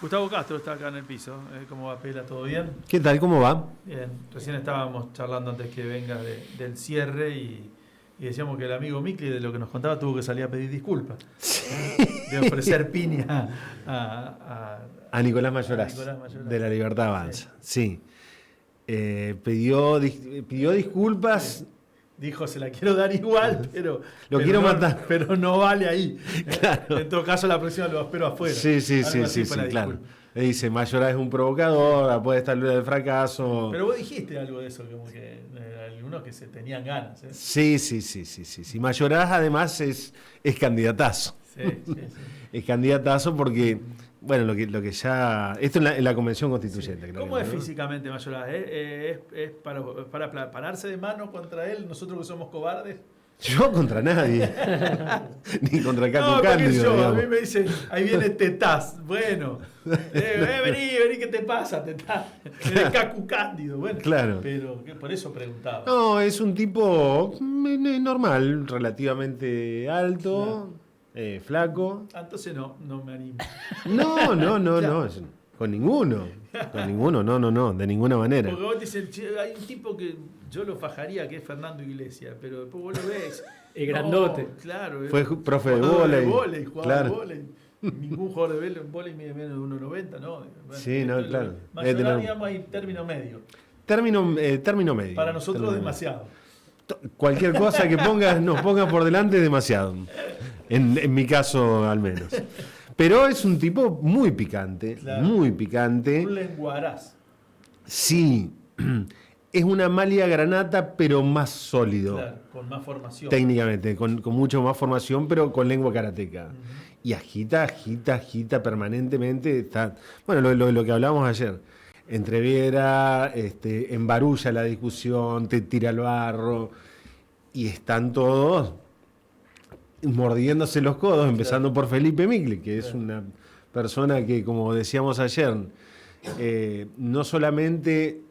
Gustavo Castro está acá en el piso. ¿Cómo va, Pela? ¿Todo bien? ¿Qué tal? ¿Cómo va? Bien. Recién estábamos charlando antes que venga del cierre y decíamos que el amigo Micli, de lo que nos contaba, tuvo que salir a pedir disculpas. De ofrecer piña a Nicolás Mayoraz, de La Libertad Avanza. Sí. Pidió disculpas. Sí. Dijo, se la quiero dar igual, pero quiero matar. Pero no vale ahí. Claro. En todo caso, la próxima lo espero afuera. Sí, claro. Le dice, Mayoraz es un provocador, puede estar libre del fracaso. Pero vos dijiste algo de eso, como que algunos que se tenían ganas. Sí. Mayoraz además es candidatazo. Sí. Es candidatazo porque, bueno, lo que ya... Esto en la Convención Constituyente. Sí. Creo ¿Cómo que, es ¿no? físicamente Mayoraz? ¿Es para pararse de mano contra él, nosotros que somos cobardes? Yo contra nadie. Ni contra Cacu No, Cándido. a mí me dicen, ahí viene Tetaz. Bueno, vení, ¿qué te pasa, Tetaz? Eres Cacu Cándido. Bueno, claro. Pero por eso preguntaba. No, es un tipo normal, relativamente alto, flaco. Entonces no me animo. No. Con ninguno, no, de ninguna manera. Porque vos dicen, hay un tipo que yo lo fajaría, que es Fernando Iglesias, pero después vos lo ves. El grandote. Claro. Fue profe de vóley. Jugaba de vóley. Ningún jugador de vóley mide menos de 1,90, ¿no? Bueno, sí, no, claro. Mayoraz, digamos, hay término medio. Término medio. Para nosotros demasiado. Cualquier cosa que nos ponga por delante es demasiado. En mi caso, al menos. Pero es un tipo muy picante, claro. Muy picante. Un lenguaraz. Sí, es una Amalia Granata, pero más sólido. Claro, con más formación. Técnicamente, con mucho más formación, pero con lengua karateca. Uh-huh. Y agita permanentemente. Bueno, lo que hablábamos ayer. Entreviera, embarulla la discusión, te tira al barro. Y están todos mordiéndose los codos, empezando por Felipe Micli, que es una persona que, como decíamos ayer, no solamente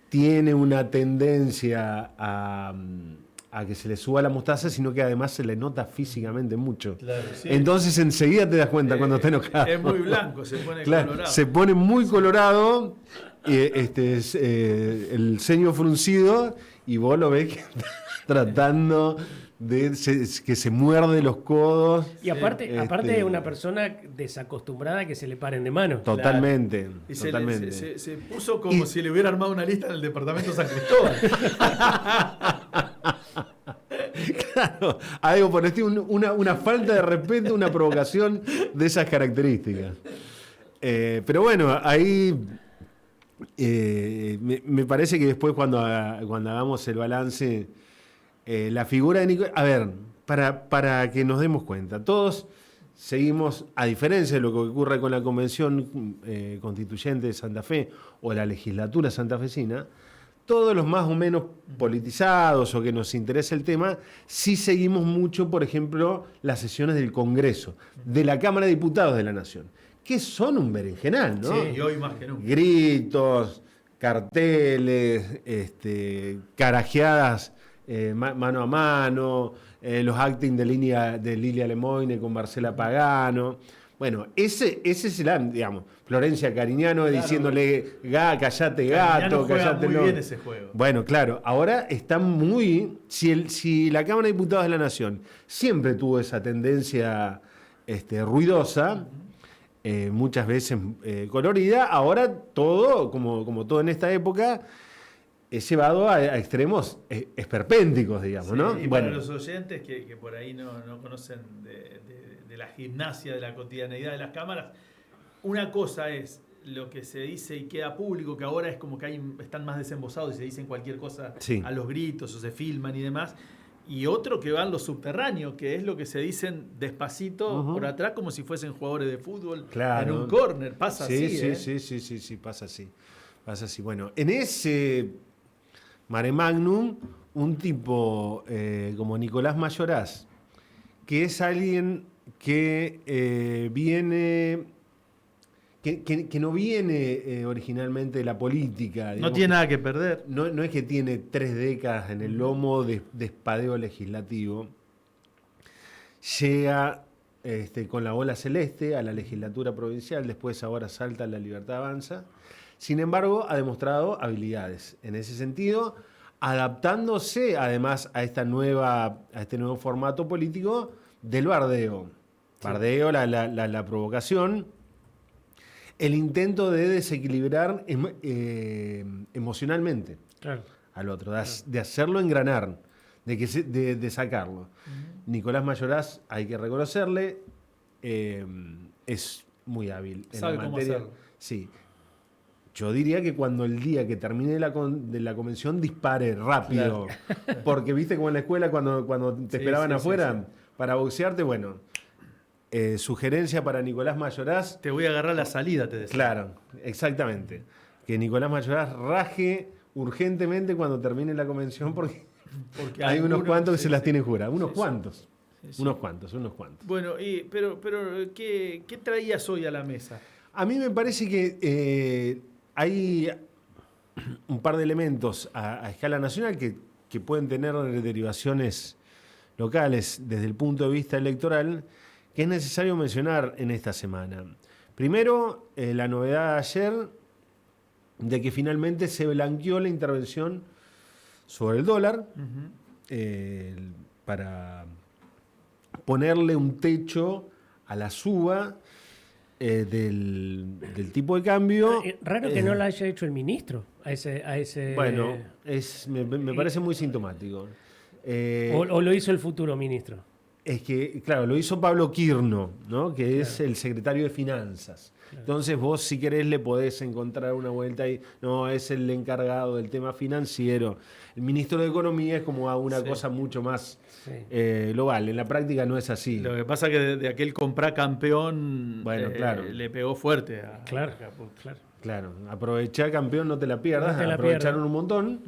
tiene una tendencia a que se le suba la mostaza, sino que además se le nota físicamente mucho. Claro, sí. Entonces enseguida te das cuenta cuando está enojado. Es muy blanco, se pone colorado. Se pone muy colorado, el ceño fruncido, y vos lo ves que está tratando que se muerde los codos. Y aparte es una persona desacostumbrada que se le paren de mano. Totalmente. Claro. Y totalmente. Se puso como si le hubiera armado una lista en el departamento San Cristóbal. Claro, algo por estilo, una falta de respeto, una provocación de esas características. Pero bueno, ahí me parece que después cuando hagamos el balance, la figura de Nicolás... A ver, para que nos demos cuenta, todos seguimos, a diferencia de lo que ocurre con la Convención Constituyente de Santa Fe o la legislatura santafesina, todos los más o menos politizados o que nos interesa el tema, sí seguimos mucho, por ejemplo, las sesiones del Congreso, de la Cámara de Diputados de la Nación, que son un berenjenal, ¿no? Sí, y hoy más que nunca. Gritos, carteles, carajeadas mano a mano, los acting de Lilia Lemoine con Marcela Pagano. Bueno, ese es el, digamos, Florencia Cariñano, claro, diciéndole, callate gato, callate. Muy bien ese juego. Bueno, claro, ahora está muy... Si la Cámara de Diputados de la Nación siempre tuvo esa tendencia ruidosa, muchas veces colorida, ahora todo, como todo en esta época, es llevado a extremos esperpénticos, digamos, sí, ¿no? Y bueno, para los oyentes que por ahí no conocen de la gimnasia, de la cotidianeidad de las cámaras, una cosa es lo que se dice y queda público, que ahora es como que están más desembosados y se dicen cualquier cosa a los gritos o se filman y demás, y otro que va en lo subterráneo, que es lo que se dicen despacito por atrás como si fuesen jugadores de fútbol, claro, en un córner, pasa así. Sí, pasa así. Bueno, en ese mare magnum, un tipo como Nicolás Mayoraz, que es alguien que viene... Que no viene originalmente de la política. No tiene nada que perder. No es que tiene 3 décadas en el lomo de espadeo legislativo. Llega con la ola celeste a la legislatura provincial, después ahora salta a la Libertad Avanza. Sin embargo, ha demostrado habilidades en ese sentido, adaptándose además a este nuevo formato político del bardeo. Bardeo, la provocación, el intento de desequilibrar emocionalmente al otro, de hacerlo engranar, de sacarlo. Nicolás Mayoraz, hay que reconocerle, es muy hábil en Sabe la cómo materia. hacerlo. Sí. Yo diría que cuando el día que termine de la convención dispare rápido. Claro. Porque viste como en la escuela cuando te esperaban afuera para boxearte, bueno. Sugerencia para Nicolás Mayoraz. Te voy a agarrar la salida, te decía. Claro, exactamente. Que Nicolás Mayoraz raje urgentemente cuando termine la convención porque hay unos cuantos que se las tienen juradas. Unos cuantos. Unos cuantos. Bueno, pero ¿qué traías hoy a la mesa? A mí me parece que hay un par de elementos a escala nacional que pueden tener derivaciones locales desde el punto de vista electoral, que es necesario mencionar en esta semana. Primero, la novedad de ayer de que finalmente se blanqueó la intervención sobre el dólar para ponerle un techo a la suba del tipo de cambio. Raro que no lo haya hecho el ministro a ese bueno, me parece muy sintomático. O lo hizo el futuro ministro. Es que, claro, lo hizo Pablo Quirno, ¿no? Que es el secretario de Finanzas. Claro. Entonces vos, si querés, le podés encontrar una vuelta ahí. No, es el encargado del tema financiero. El ministro de Economía es como una cosa mucho más global. En la práctica no es así. Lo que pasa es que de aquel comprá campeón le pegó fuerte. Claro. Aprovechá campeón, no te la pierdas. Aprovecharon un montón.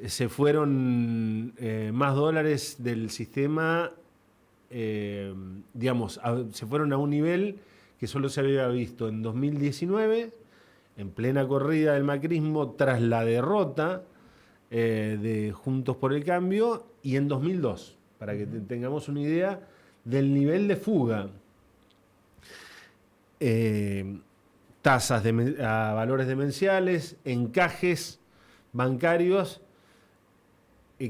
Se fueron más dólares del sistema... se fueron a un nivel que solo se había visto en 2019, en plena corrida del macrismo, tras la derrota de Juntos por el Cambio, y en 2002, para que tengamos una idea del nivel de fuga. Tasas a valores demenciales, encajes bancarios,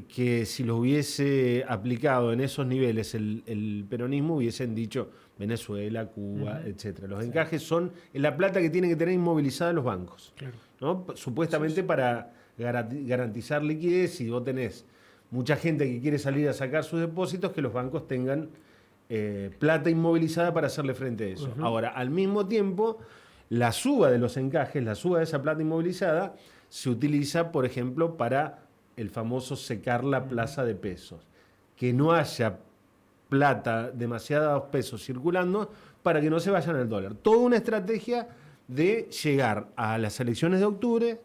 que si lo hubiese aplicado en esos niveles el peronismo, hubiesen dicho Venezuela, Cuba, etcétera. Los encajes son la plata que tienen que tener inmovilizada los bancos, ¿no? Supuestamente para garantizar liquidez. Si vos tenés mucha gente que quiere salir a sacar sus depósitos, que los bancos tengan plata inmovilizada para hacerle frente a eso. Ahora, al mismo tiempo, la suba de los encajes, la suba de esa plata inmovilizada, se utiliza, por ejemplo, para el famoso secar la plaza de pesos. Que no haya plata, demasiados pesos circulando para que no se vayan al dólar. Toda una estrategia de llegar a las elecciones de octubre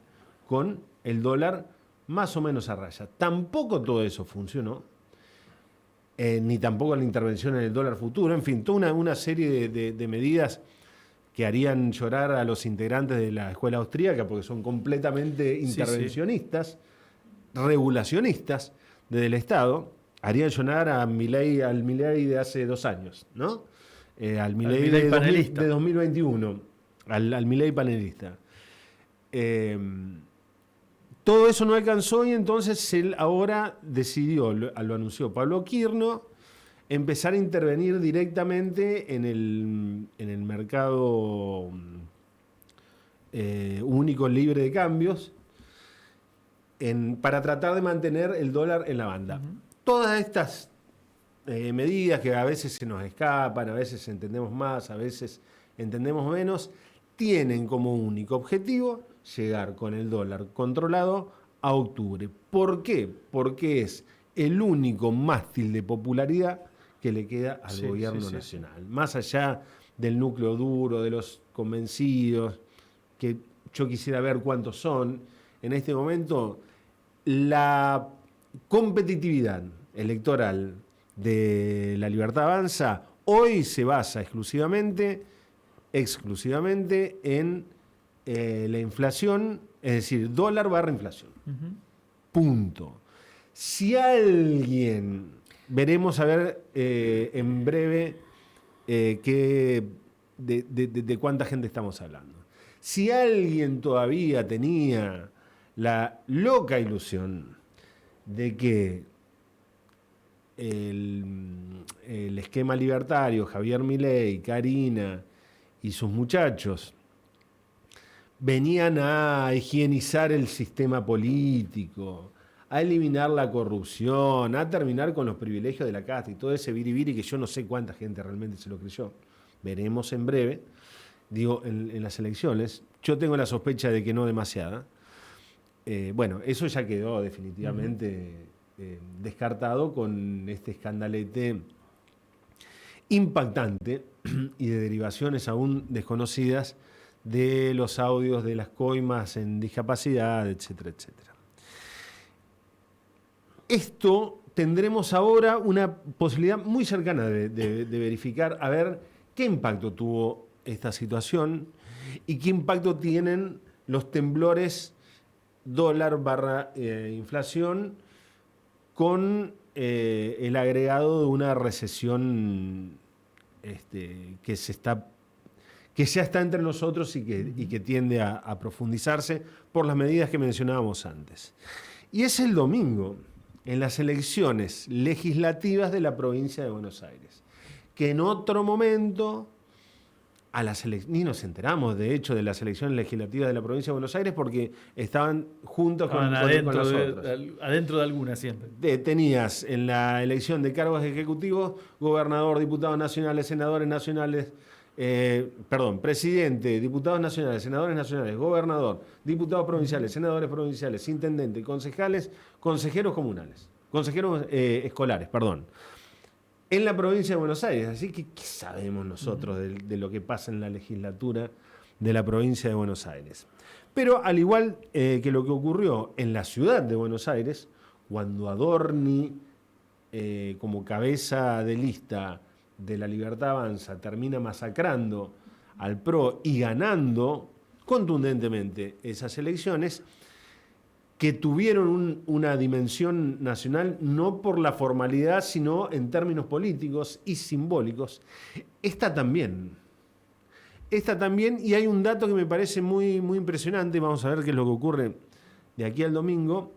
con el dólar más o menos a raya. Tampoco todo eso funcionó, ni tampoco la intervención en el dólar futuro. En fin, toda una serie de medidas que harían llorar a los integrantes de la escuela austríaca porque son completamente intervencionistas, regulacionistas del Estado, harían llorar al Milei de hace 2 años, ¿no? Al Milei de 2021, al Milei panelista. Todo eso no alcanzó y entonces él ahora decidió, lo anunció Pablo Quirno, empezar a intervenir directamente en el mercado único libre de cambios, para tratar de mantener el dólar en la banda. Todas estas medidas que a veces se nos escapan, a veces entendemos más, a veces entendemos menos, tienen como único objetivo llegar con el dólar controlado a octubre. ¿Por qué? Porque es el único mástil de popularidad que le queda al gobierno nacional. Más allá del núcleo duro, de los convencidos, que yo quisiera ver cuántos son. En este momento, la competitividad electoral de La Libertad Avanza hoy se basa exclusivamente en la inflación, es decir, dólar barra inflación. Punto. Si alguien, veremos a ver en breve de cuánta gente estamos hablando. Si alguien todavía tenía la loca ilusión de que el esquema libertario, Javier Milei, Karina y sus muchachos, venían a higienizar el sistema político, a eliminar la corrupción, a terminar con los privilegios de la casta y todo ese biribiri que yo no sé cuánta gente realmente se lo creyó. Veremos en breve, digo, en las elecciones. Yo tengo la sospecha de que no demasiada. Bueno, eso ya quedó definitivamente descartado con este escandalete impactante y de derivaciones aún desconocidas de los audios de las coimas en discapacidad, etcétera, etcétera. Esto tendremos ahora una posibilidad muy cercana de verificar, a ver qué impacto tuvo esta situación y qué impacto tienen los temblores dólar/inflación con el agregado de una recesión que ya está entre nosotros y que tiende a profundizarse por las medidas que mencionábamos antes. Y es el domingo, en las elecciones legislativas de la provincia de Buenos Aires, que en otro momento, ni nos enteramos de hecho de las elecciones legislativas de la provincia de Buenos Aires porque estaban juntos con las otras. Adentro de algunas siempre. Tenías en la elección de cargos ejecutivos, gobernador, diputados nacionales, senadores nacionales, presidente, diputados nacionales, senadores nacionales, gobernador, diputados provinciales, senadores provinciales, intendentes, concejales, consejeros comunales, consejeros escolares, en la provincia de Buenos Aires. Así que, ¿qué sabemos nosotros de lo que pasa en la legislatura de la provincia de Buenos Aires? Pero al igual que lo que ocurrió en la ciudad de Buenos Aires, cuando Adorni, como cabeza de lista de La Libertad Avanza, termina masacrando al PRO y ganando contundentemente esas elecciones, que tuvieron una dimensión nacional no por la formalidad, sino en términos políticos y simbólicos. Esta también, y hay un dato que me parece muy, muy impresionante, vamos a ver qué es lo que ocurre de aquí al domingo,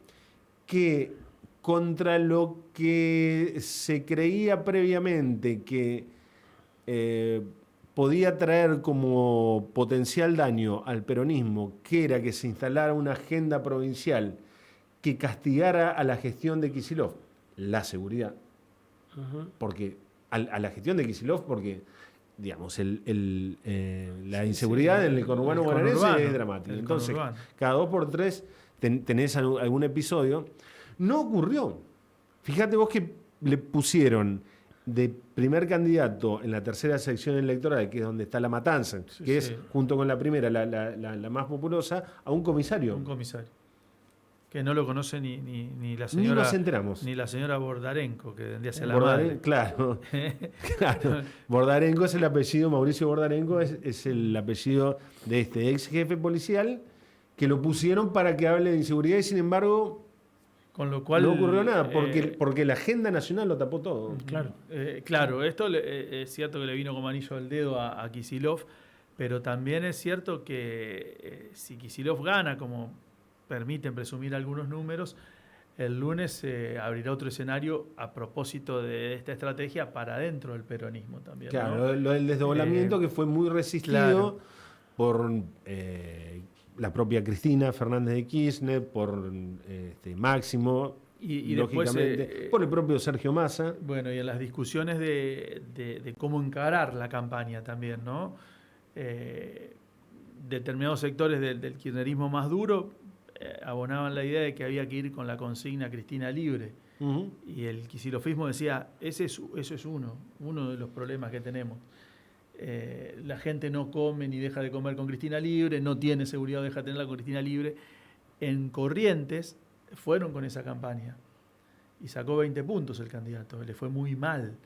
que contra lo que se creía previamente que podía traer como potencial daño al peronismo, que era que se instalara una agenda provincial que castigara a la gestión de Kicillof, la seguridad, porque a la gestión de Kicillof, porque digamos la inseguridad en el conurbano bonaerense es dramática. Entonces, cada 2 por 3 tenés algún episodio. No ocurrió. Fíjate vos que le pusieron de primer candidato en la tercera sección electoral, que es donde está La Matanza, que es, junto con la primera, la más populosa, a un comisario. Un comisario. Que no lo conoce ni la señora... Ni nos enteramos. Ni la señora Bordarenko, que vendría a ser la madre. Claro. Bordarenko es el apellido, Mauricio Bordarenko es el apellido de este ex jefe policial, que lo pusieron para que hable de inseguridad y, sin embargo... Con lo cual, no ocurrió nada, porque la agenda nacional lo tapó todo. Claro, esto es cierto que le vino como anillo al dedo a Kicillof, pero también es cierto que si Kicillof gana, como permiten presumir algunos números, el lunes abrirá otro escenario a propósito de esta estrategia para dentro del peronismo también. Claro, lo del desdoblamiento que fue muy resistido por... la propia Cristina Fernández de Kirchner, por Máximo, y lógicamente, después, por el propio Sergio Massa. Bueno, y en las discusiones de cómo encarar la campaña también, ¿no? Determinados sectores del kirchnerismo más duro abonaban la idea de que había que ir con la consigna Cristina libre. Y el kicilofismo decía, eso es uno de los problemas que tenemos. La gente no come ni deja de comer con Cristina libre, no tiene seguridad o deja de tenerla con Cristina libre. En Corrientes fueron con esa campaña y sacó 20 puntos el candidato, le fue muy mal.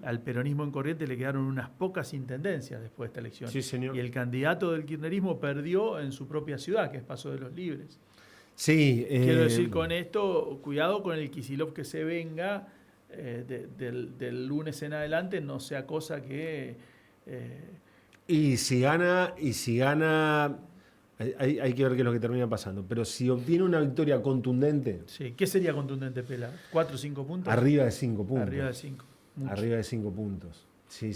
Al peronismo en Corrientes le quedaron unas pocas intendencias después de esta elección. Sí, señor. Y el candidato del kirchnerismo perdió en su propia ciudad, que es Paso de los Libres. Sí, quiero decir con esto, cuidado con el Kicillof que se venga del lunes en adelante, no sea cosa que Y si gana, hay que ver qué es lo que termina pasando. Pero si obtiene una victoria contundente, Sí. ¿Qué sería contundente, Pela? ¿4 o 5 puntos? arriba de 5 puntos. Arriba de 5. Arriba de 5 puntos. Sí.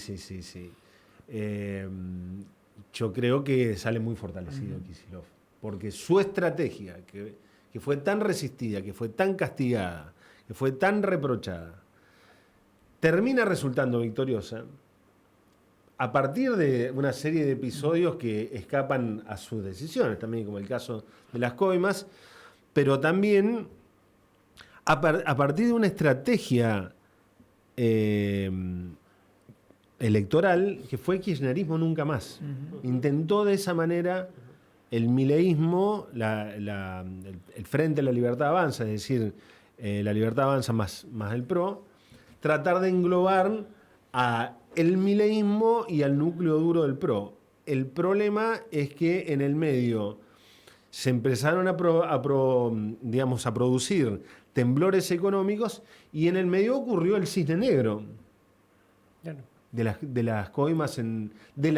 Yo creo que sale muy fortalecido Kicillof. Porque su estrategia, que fue tan resistida, que fue tan castigada, que fue tan reprochada, termina resultando victoriosa a partir de una serie de episodios que escapan a sus decisiones, también como el caso de las coimas, pero también a partir de una estrategia electoral que fue kirchnerismo nunca más. Intentó de esa manera el mileísmo, el Frente de la Libertad Avanza, es decir, la Libertad Avanza más el PRO, tratar de englobar a el mileísmo y al núcleo duro del PRO. El problema es que en el medio se empezaron a producir temblores económicos y en el medio ocurrió el cisne negro. Claro. De las coimas, de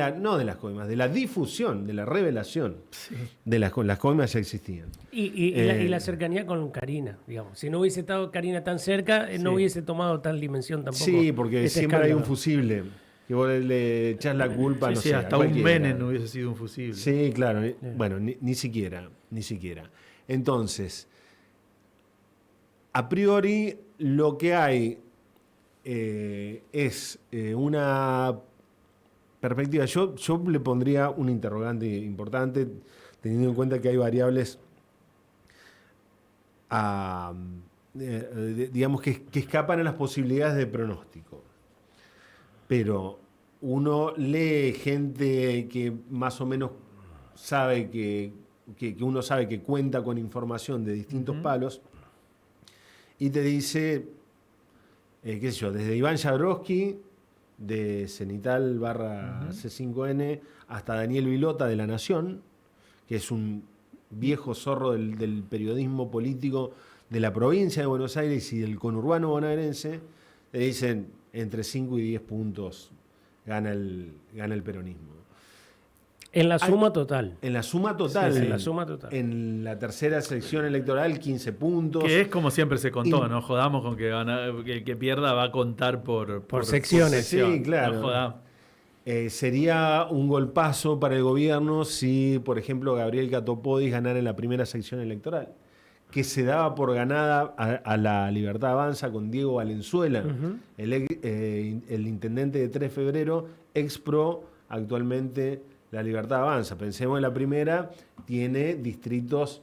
la difusión, de la revelación. Sí. Las coimas ya existían. Y la cercanía con Karina, digamos. Si no hubiese estado Karina tan cerca, no hubiese tomado tal dimensión tampoco. Sí, porque siempre hay un escándalo. fusible. Que vos le echás la culpa, no sé. Hasta a un cualquiera. Menem hubiese sido un fusible. Sí, claro. Bueno, ni siquiera. Entonces, a priori, lo que hay es una perspectiva. Yo le pondría un interrogante importante, teniendo en cuenta que hay variables digamos que escapan a las posibilidades de pronóstico. Pero uno lee gente que más o menos sabe que uno sabe que cuenta con información de distintos palos y te dice, qué sé yo, desde Iván Jabrowski, de Cenital /C5N, hasta Daniel Vilota de La Nación, que es un viejo zorro del periodismo político de la provincia de Buenos Aires y del conurbano bonaerense, le dicen entre 5 y 10 puntos gana el peronismo. En la suma total. En la suma total. Sí, en la suma total. En la tercera sección electoral, 15 puntos. Que es como siempre se contó, no jodamos con que el que pierda va a contar por secciones. Sí, claro. No jodamos. Sería un golpazo para el gobierno si, por ejemplo, Gabriel Catopodis ganara en la primera sección electoral, que se daba por ganada a la Libertad Avanza con Diego Valenzuela, el intendente de 3 de febrero, ex PRO, actualmente la Libertad Avanza. Pensemos en la primera, tiene distritos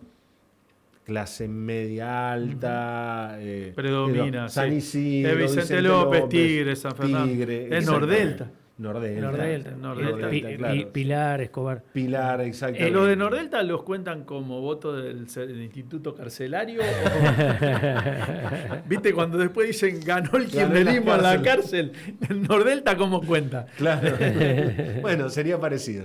clase media alta, Predomina, San sí. Isidro, Vicente López, Tigre, San Fernando. Es Nordelta. Nordelta, Claro. Pilar, Escobar. Pilar, exactamente. ¿Los de Nordelta los cuentan como voto del instituto carcelario? ¿Viste? Cuando después dicen ganó el kirchnerismo en la cárcel, ¿en Nordelta cómo cuenta? Claro. Bueno, sería parecido.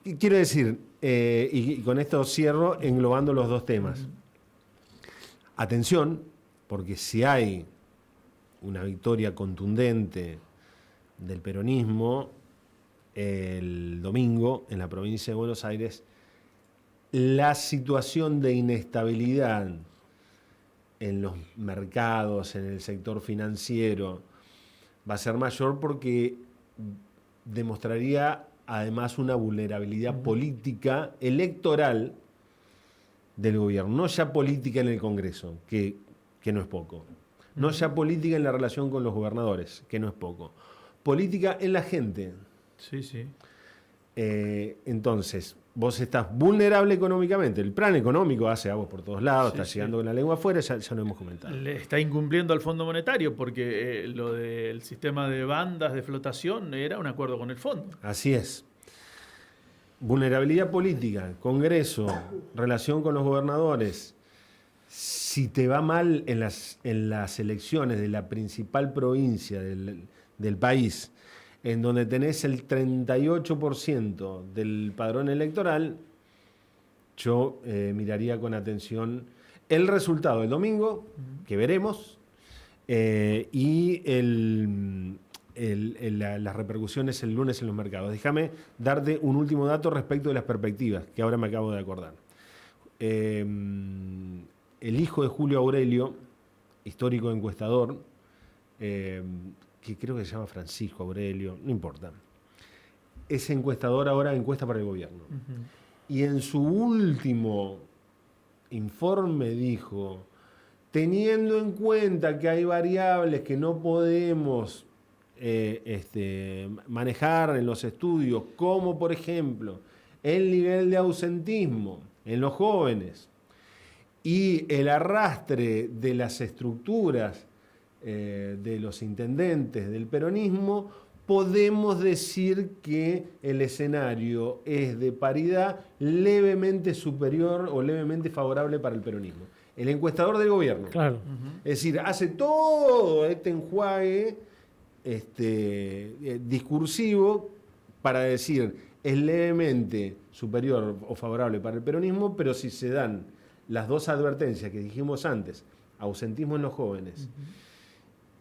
Y quiero decir, y con esto cierro englobando los dos temas. Atención, porque si hay una victoria contundente del peronismo el domingo en la provincia de Buenos Aires, la situación de inestabilidad en los mercados, en el sector financiero, va a ser mayor porque demostraría además una vulnerabilidad política electoral del gobierno, no ya política en el Congreso, que no es poco, no ya política en la relación con los gobernadores, que no es poco, política en la gente. Sí. Entonces, vos estás vulnerable económicamente. El plan económico hace aguas por todos lados, está llegando con la lengua afuera, ya lo hemos comentado. Le está incumpliendo al Fondo Monetario porque lo del sistema de bandas de flotación era un acuerdo con el fondo. Así es. Vulnerabilidad política, Congreso, relación con los gobernadores. Si te va mal en las elecciones de la principal provincia del país, en donde tenés el 38% del padrón electoral, yo miraría con atención el resultado del domingo, que veremos, y el las repercusiones el lunes en los mercados. Déjame darte un último dato respecto de las perspectivas, que ahora me acabo de acordar. El hijo de Julio Aurelio, histórico encuestador, que creo que se llama Francisco Aurelio, no importa, es encuestador ahora, encuesta para el gobierno. Y en su último informe dijo, teniendo en cuenta que hay variables que no podemos manejar en los estudios, como por ejemplo el nivel de ausentismo en los jóvenes y el arrastre de las estructuras de los intendentes del peronismo, podemos decir que el escenario es de paridad levemente superior o levemente favorable para el peronismo. El encuestador del gobierno. Claro. Es decir, hace todo este enjuague discursivo para decir es levemente superior o favorable para el peronismo, pero si se dan las dos advertencias que dijimos antes, ausentismo en los jóvenes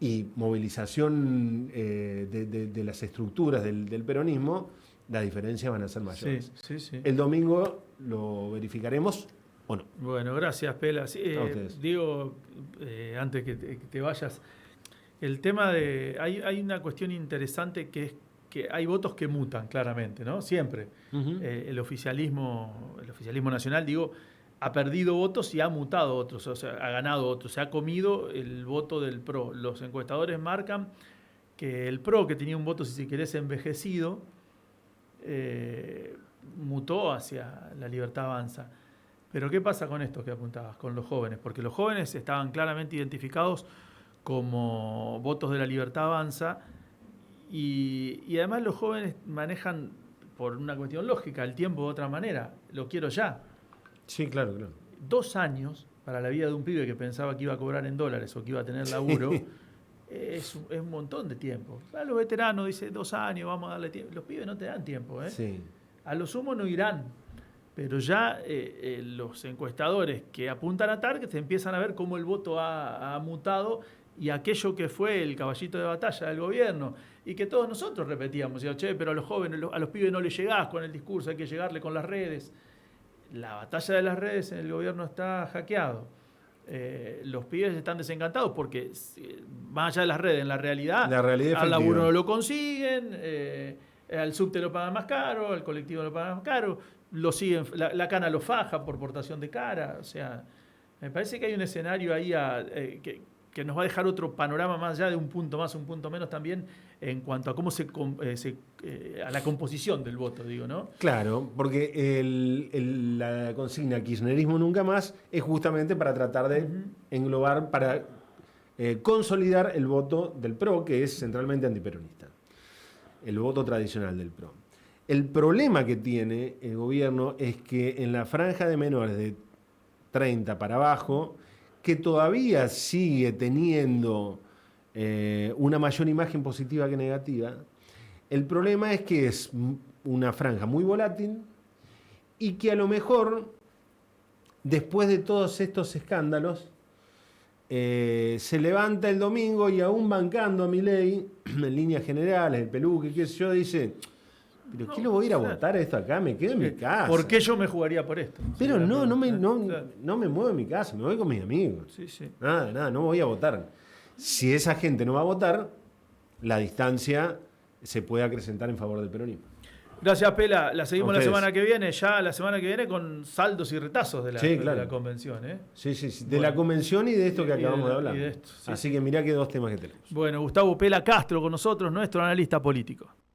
y movilización de las estructuras del peronismo, las diferencias van a ser mayores. Sí. El domingo lo verificaremos o no. Bueno, gracias, Pela. Sí, A ustedes. digo, antes que te vayas, el tema de... Hay una cuestión interesante que es que hay votos que mutan claramente, ¿no? Siempre. El oficialismo nacional, digo, ha perdido votos y ha mutado otros, o sea, ha ganado otros, se ha comido el voto del PRO. Los encuestadores marcan que el PRO, que tenía un voto, si querés, envejecido, mutó hacia la Libertad Avanza. Pero ¿qué pasa con esto que apuntabas, con los jóvenes? Porque los jóvenes estaban claramente identificados como votos de la Libertad Avanza y además los jóvenes manejan, por una cuestión lógica, el tiempo de otra manera. Lo quiero ya. Sí, claro. 2 años para la vida de un pibe que pensaba que iba a cobrar en dólares o que iba a tener laburo, es un montón de tiempo. A los veteranos dice 2 años, vamos a darle tiempo. Los pibes no te dan tiempo, ¿eh? Sí. A lo sumo no irán. Pero ya los encuestadores que apuntan a Target empiezan a ver cómo el voto ha mutado y aquello que fue el caballito de batalla del gobierno y que todos nosotros repetíamos, che, pero a los jóvenes, a los pibes no les llegás con el discurso, hay que llegarle con las redes. La batalla de las redes en el gobierno está hackeado. Los pibes están desencantados porque más allá de las redes, en la realidad al laburo no lo consiguen, al subte lo pagan más caro, al colectivo lo pagan más caro, lo siguen, la cana lo faja por portación de cara. O sea, me parece que hay un escenario ahí que nos va a dejar otro panorama más allá de un punto más, un punto menos también en cuanto a cómo a la composición del voto, digo, ¿no? Claro, porque la consigna kirchnerismo nunca más es justamente para tratar de englobar, para consolidar el voto del PRO, que es centralmente antiperonista, el voto tradicional del PRO. El problema que tiene el gobierno es que en la franja de menores de 30 para abajo, que todavía sigue teniendo una mayor imagen positiva que negativa, el problema es que es una franja muy volátil y que a lo mejor, después de todos estos escándalos, se levanta el domingo y aún bancando a Milei, en líneas generales, el peluque, qué sé yo, dice... ¿Pero qué lo voy a ir a votar a esto acá? Me quedo en mi casa. ¿Por qué yo me jugaría por esto? Pero no me muevo de mi casa, me voy con mis amigos. Sí. Nada, no voy a votar. Si esa gente no va a votar, la distancia se puede acrecentar en favor del peronismo. Gracias, Pela. La seguimos la semana que viene, con saldos y retazos de la convención. Sí. De la convención y de esto que acabamos de hablar. Sí. Así que mirá que 2 temas que tenemos. Bueno, Gustavo Pela Castro con nosotros, nuestro analista político.